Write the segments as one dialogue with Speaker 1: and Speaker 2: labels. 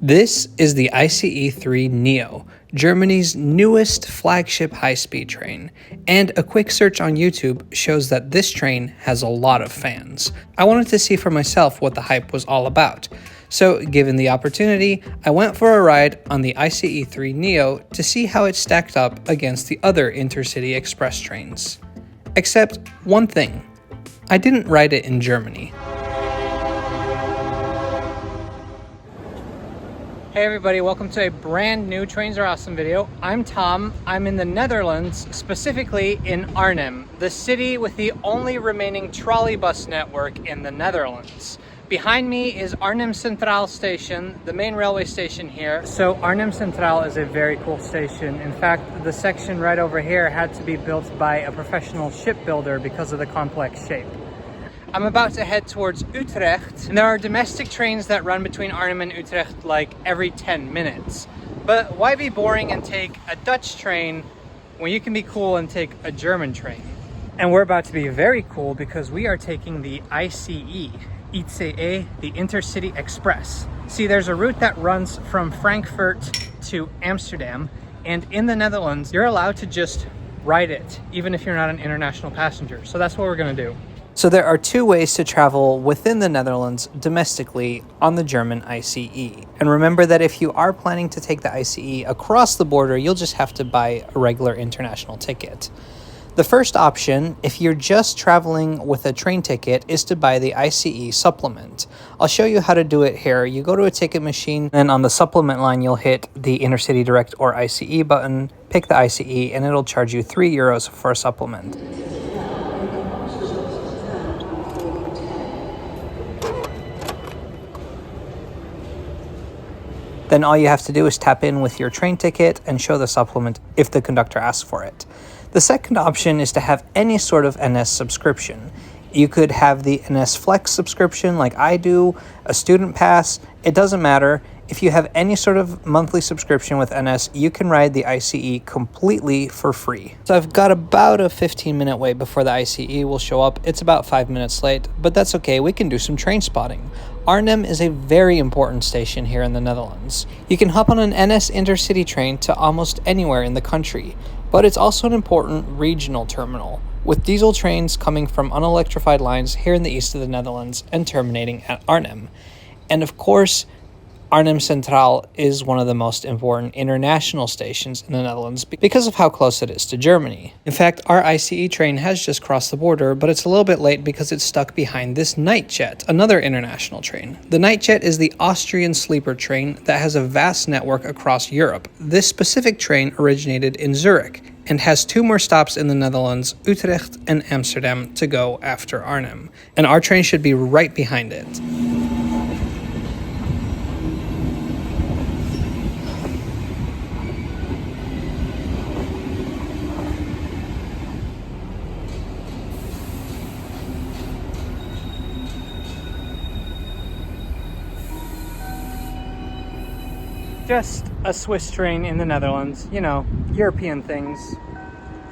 Speaker 1: This is the ICE 3 Neo, Germany's newest flagship high-speed train, and a quick search on YouTube shows that this train has a lot of fans. I wanted to see for myself what the hype was all about, so given the opportunity, I went for a ride on the ICE 3 Neo to see how it stacked up against the other intercity express trains. Except one thing, I didn't ride it in Germany. Hey everybody, welcome to a brand new Trains Are Awesome video. I'm Tom. I'm in the Netherlands, specifically in Arnhem, the city with the only remaining trolley bus network in the Netherlands. Behind me is Arnhem Centraal Station, the main railway station here. So Arnhem Centraal is a very cool station. In fact, the section right over here had to be built by a professional shipbuilder because of the complex shape. I'm about to head towards Utrecht, and there are domestic trains that run between Arnhem and Utrecht like every 10 minutes. But why be boring and take a Dutch train when you can be cool and take a German train? And we're about to be very cool because we are taking the ICE, the Intercity Express. See, there's a route that runs from Frankfurt to Amsterdam, and in the Netherlands, you're allowed to just ride it, even if you're not an international passenger. So that's what we're gonna do. So there are two ways to travel within the Netherlands domestically on the German ICE. And remember that if you are planning to take the ICE across the border, you'll just have to buy a regular international ticket. The first option, if you're just traveling with a train ticket, is to buy the ICE supplement. I'll show you how to do it here. You go to a ticket machine, and on the supplement line, you'll hit the Intercity Direct or ICE button, pick the ICE, and it'll charge you €3 for a supplement. Then all you have to do is tap in with your train ticket and show the supplement if the conductor asks for it. The second option is to have any sort of NS subscription. You could have the NS Flex subscription like I do, a student pass, it doesn't matter. If you have any sort of monthly subscription with NS, you can ride the ICE completely for free. So I've got about a 15-minute wait before the ICE will show up. It's about 5 minutes late, but that's okay, we can do some train spotting. Arnhem is a very important station here in the Netherlands. You can hop on an NS intercity train to almost anywhere in the country, but it's also an important regional terminal, with diesel trains coming from unelectrified lines here in the east of the Netherlands and terminating at Arnhem. And of course, Arnhem Centraal is one of the most important international stations in the Netherlands because of how close it is to Germany. In fact, our ICE train has just crossed the border, but it's a little bit late because it's stuck behind this Nightjet, another international train. The Nightjet is the Austrian sleeper train that has a vast network across Europe. This specific train originated in Zurich and has two more stops in the Netherlands, Utrecht and Amsterdam, to go after Arnhem. And our train should be right behind it. Just a Swiss train in the Netherlands, you know, European things.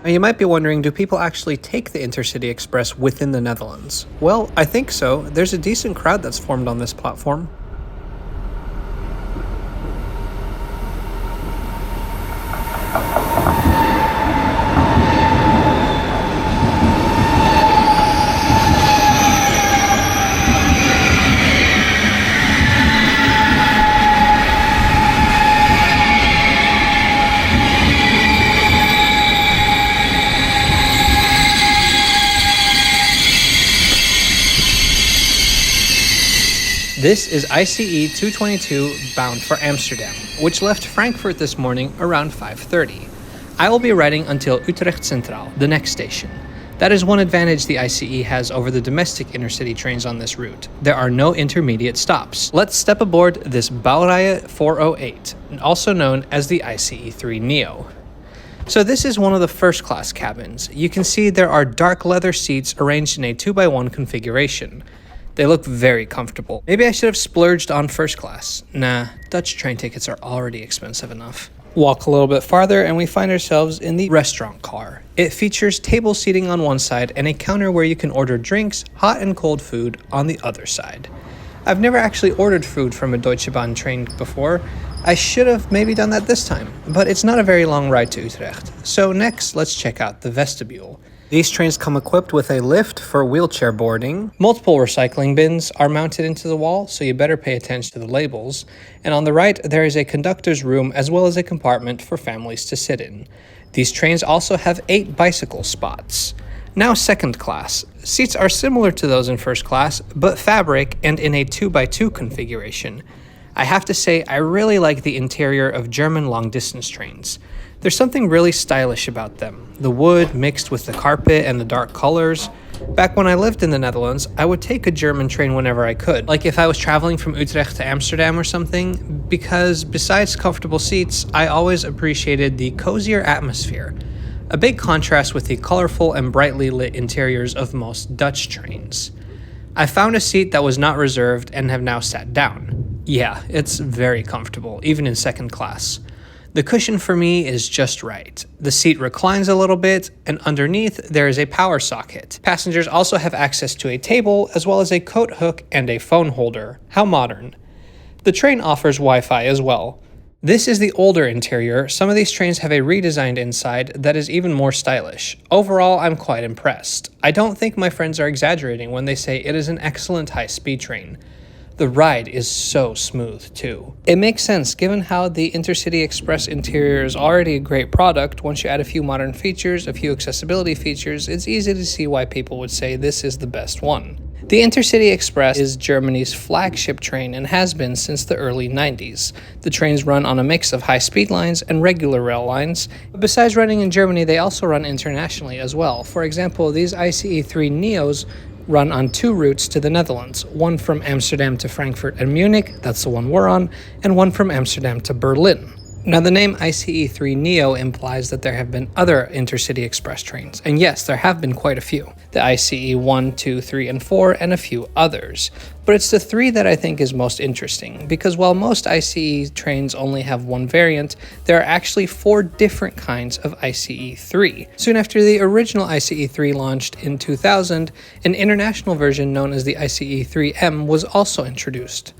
Speaker 1: Now you might be wondering, do people actually take the Intercity Express within the Netherlands? Well, I think so. There's a decent crowd that's formed on this platform. This is ICE 222 bound for Amsterdam, which left Frankfurt this morning around 5:30. I will be riding until Utrecht Centraal, the next station. That is one advantage the ICE has over the domestic intercity trains on this route. There are no intermediate stops. Let's step aboard this Baureihe 408, also known as the ICE 3 Neo. So this is one of the first class cabins. You can see there are dark leather seats arranged in a 2x1 configuration. They look very comfortable. Maybe I should have splurged on first class. Nah, Dutch train tickets are already expensive enough. Walk a little bit farther and we find ourselves in the restaurant car. It features table seating on one side and a counter where you can order drinks, hot and cold food on the other side. I've never actually ordered food from a Deutsche Bahn train before. I should have maybe done that this time, but it's not a very long ride to Utrecht. So next, let's check out the vestibule. These trains come equipped with a lift for wheelchair boarding. Multiple recycling bins are mounted into the wall, so you better pay attention to the labels. And on the right, there is a conductor's room as well as a compartment for families to sit in. These trains also have 8 bicycle spots. Now second class. Seats are similar to those in first class, but fabric and in a 2x2 configuration. I have to say, I really like the interior of German long-distance trains. There's something really stylish about them. The wood mixed with the carpet and the dark colors. Back when I lived in the Netherlands, I would take a German train whenever I could, like if I was traveling from Utrecht to Amsterdam or something, because besides comfortable seats, I always appreciated the cozier atmosphere. A big contrast with the colorful and brightly lit interiors of most Dutch trains. I found a seat that was not reserved and have now sat down. Yeah, it's very comfortable, even in second class. The cushion for me is just right. The seat reclines a little bit, and underneath there is a power socket. Passengers also have access to a table, as well as a coat hook and a phone holder. How modern. The train offers Wi-Fi as well. This is the older interior. Some of these trains have a redesigned inside that is even more stylish. Overall, I'm quite impressed. I don't think my friends are exaggerating when they say it is an excellent high-speed train. The ride is so smooth, too. It makes sense given how the Intercity Express interior is already a great product. Once you add a few modern features, a few accessibility features, it's easy to see why people would say this is the best one. The Intercity Express is Germany's flagship train and has been since the early 90s. The trains run on a mix of high-speed lines and regular rail lines. Besides running in Germany, they also run internationally as well. For example, these ICE3 Neos run on 2 routes to the Netherlands, one from Amsterdam to Frankfurt and Munich, that's the one we're on, and one from Amsterdam to Berlin. Now, the name ICE3 Neo implies that there have been other Intercity Express trains, and yes, there have been quite a few. The ICE 1, 2, 3, and 4, and a few others. But it's the 3 that I think is most interesting, because while most ICE trains only have one variant, there are actually 4 different kinds of ICE 3. Soon after the original ICE 3 launched in 2000, an international version known as the ICE 3M was also introduced.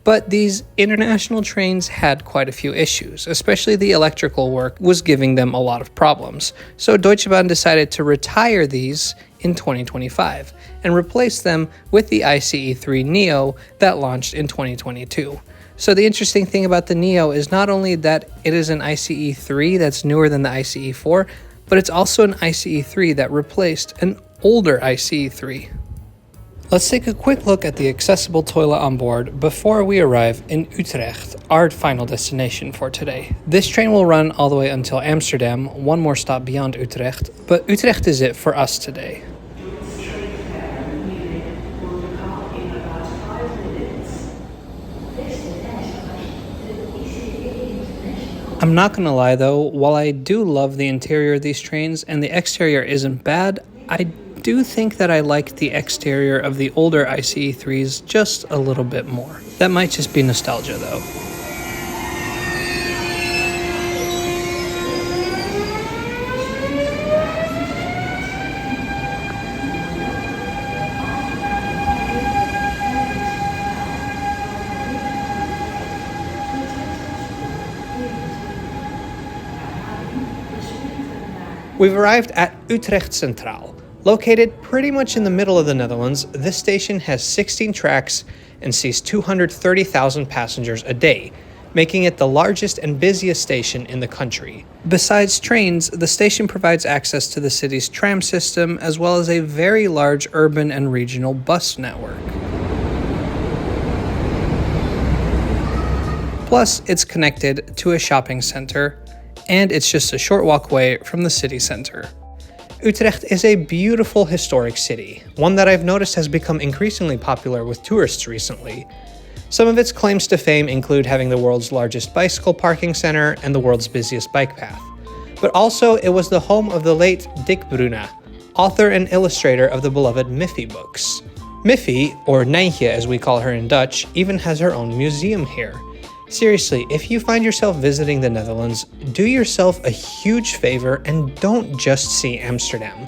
Speaker 1: But these international trains had quite a few issues, especially the electrical work was giving them a lot of problems. So Deutsche Bahn decided to retire these in 2025 and replace them with the ICE 3 Neo that launched in 2022. So the interesting thing about the Neo is not only that it is an ICE 3 that's newer than the ICE 4, but it's also an ICE 3 that replaced an older ICE 3. Let's take a quick look at the accessible toilet on board before we arrive in Utrecht, our final destination for today. This train will run all the way until Amsterdam, one more stop beyond Utrecht, but Utrecht is it for us today. I'm not gonna lie though, while I do love the interior of these trains and the exterior isn't bad, I do think that I like the exterior of the older ICE 3s just a little bit more. That might just be nostalgia though. We've arrived at Utrecht Centraal. Located pretty much in the middle of the Netherlands, this station has 16 tracks and sees 230,000 passengers a day, making it the largest and busiest station in the country. Besides trains, the station provides access to the city's tram system as well as a very large urban and regional bus network. Plus, it's connected to a shopping center, and it's just a short walk away from the city center. Utrecht is a beautiful historic city, one that I've noticed has become increasingly popular with tourists recently. Some of its claims to fame include having the world's largest bicycle parking center and the world's busiest bike path. But also, it was the home of the late Dick Bruna, author and illustrator of the beloved Miffy books. Miffy, or Nijntje as we call her in Dutch, even has her own museum here. Seriously, if you find yourself visiting the Netherlands, do yourself a huge favor and don't just see Amsterdam.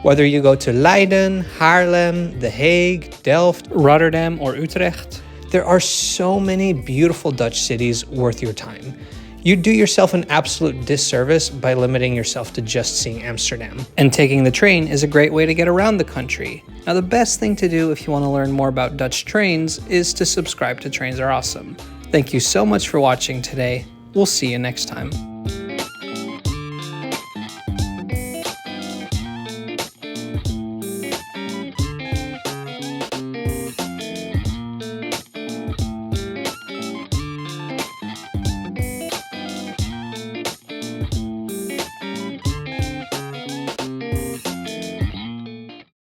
Speaker 1: Whether you go to Leiden, Haarlem, The Hague, Delft, Rotterdam, or Utrecht, there are so many beautiful Dutch cities worth your time. You do yourself an absolute disservice by limiting yourself to just seeing Amsterdam. And taking the train is a great way to get around the country. Now, the best thing to do if you want to learn more about Dutch trains is to subscribe to Trains Are Awesome. Thank you so much for watching today. We'll see you next time.